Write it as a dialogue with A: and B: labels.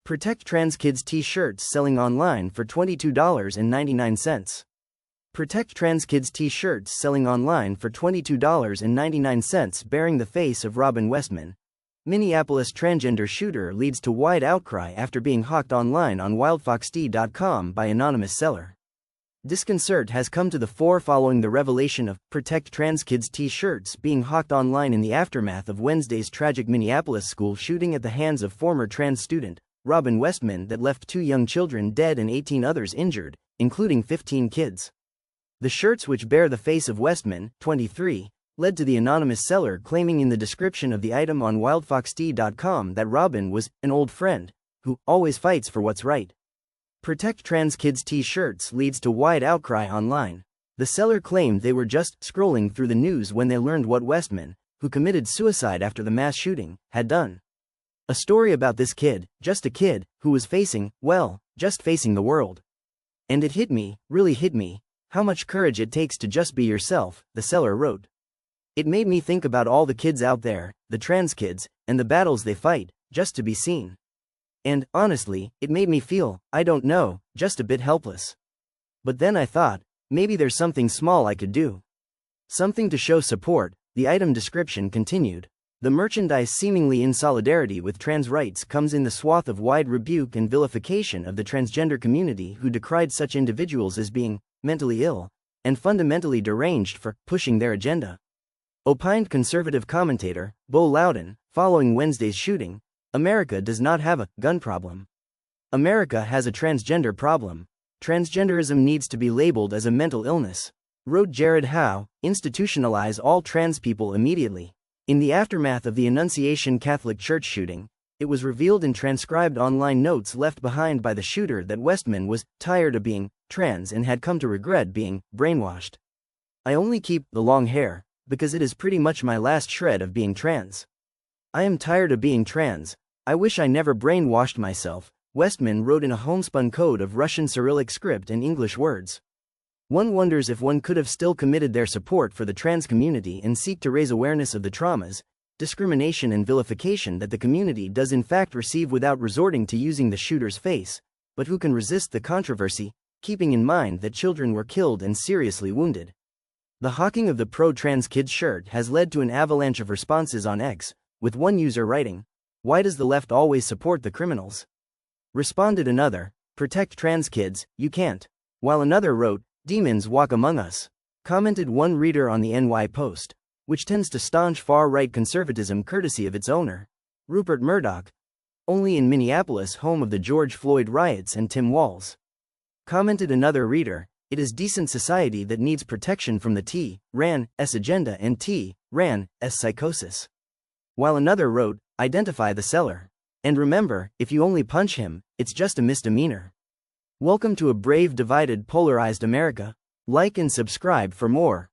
A: Protect Trans Kids t-shirts selling online for $22.99. Protect Trans Kids t-shirts selling online for $22.99 bearing the face of Robin Westman. Minneapolis transgender shooter leads to wide outcry after being hawked online on wildfoxd.com by anonymous seller. Disconcert has come to the fore following the revelation of Protect Trans Kids t-shirts being hawked online in the aftermath of Wednesday's tragic Minneapolis school shooting at the hands of former trans student Robin Westman that left 2 young children dead and 18 others injured, including 15 kids. The shirts, which bear the face of Westman, 23, led to the anonymous seller claiming in the description of the item on wildfoxd.com that Robin was an old friend who always fights for what's right. Protect Trans Kids t-shirts leads to wide outcry online. The seller claimed they were just scrolling through the news when they learned what Westman, who committed suicide after the mass shooting, had done. A story about this kid, just a kid, who was facing the world. And it hit me, really hit me, how much courage it takes to just be yourself, the seller wrote. It made me think about all the kids out there, the trans kids, and the battles they fight, just to be seen. And, honestly, it made me feel, I don't know, just a bit helpless. But then I thought, maybe there's something small I could do. Something to show support, the item description continued. The merchandise seemingly in solidarity with trans rights comes in the swath of wide rebuke and vilification of the transgender community who decried such individuals as being mentally ill and fundamentally deranged for pushing their agenda. Opined conservative commentator Bo Loudon, following Wednesday's shooting, America does not have a gun problem. America has a transgender problem. Transgenderism needs to be labeled as a mental illness. Wrote Jared Howe, institutionalize all trans people immediately. In the aftermath of the Annunciation Catholic Church shooting, it was revealed in transcribed online notes left behind by the shooter that Westman was tired of being trans and had come to regret being brainwashed. I only keep the long hair because it is pretty much my last shred of being trans. I am tired of being trans. I wish I never brainwashed myself, Westman wrote in a homespun code of Russian Cyrillic script and English words. One wonders if one could have still committed their support for the trans community and seek to raise awareness of the traumas, discrimination and vilification that the community does in fact receive without resorting to using the shooter's face, but who can resist the controversy, keeping in mind that children were killed and seriously wounded. The hawking of the pro-trans kids shirt has led to an avalanche of responses on X, with one user writing, "Why does the left always support the criminals?" Responded another, "Protect trans kids, you can't." While another wrote, "Demons walk among us." Commented one reader on the NY Post, which tends to staunch far-right conservatism courtesy of its owner, Rupert Murdoch, only in Minneapolis, home of the George Floyd riots and Tim Walz. Commented another reader, "It is decent society that needs protection from the T-RAN-S agenda and T-RAN-S psychosis." While another wrote, "Identify the seller. And remember, if you only punch him, it's just a misdemeanor." Welcome to a brave, divided, polarized America. Like and subscribe for more.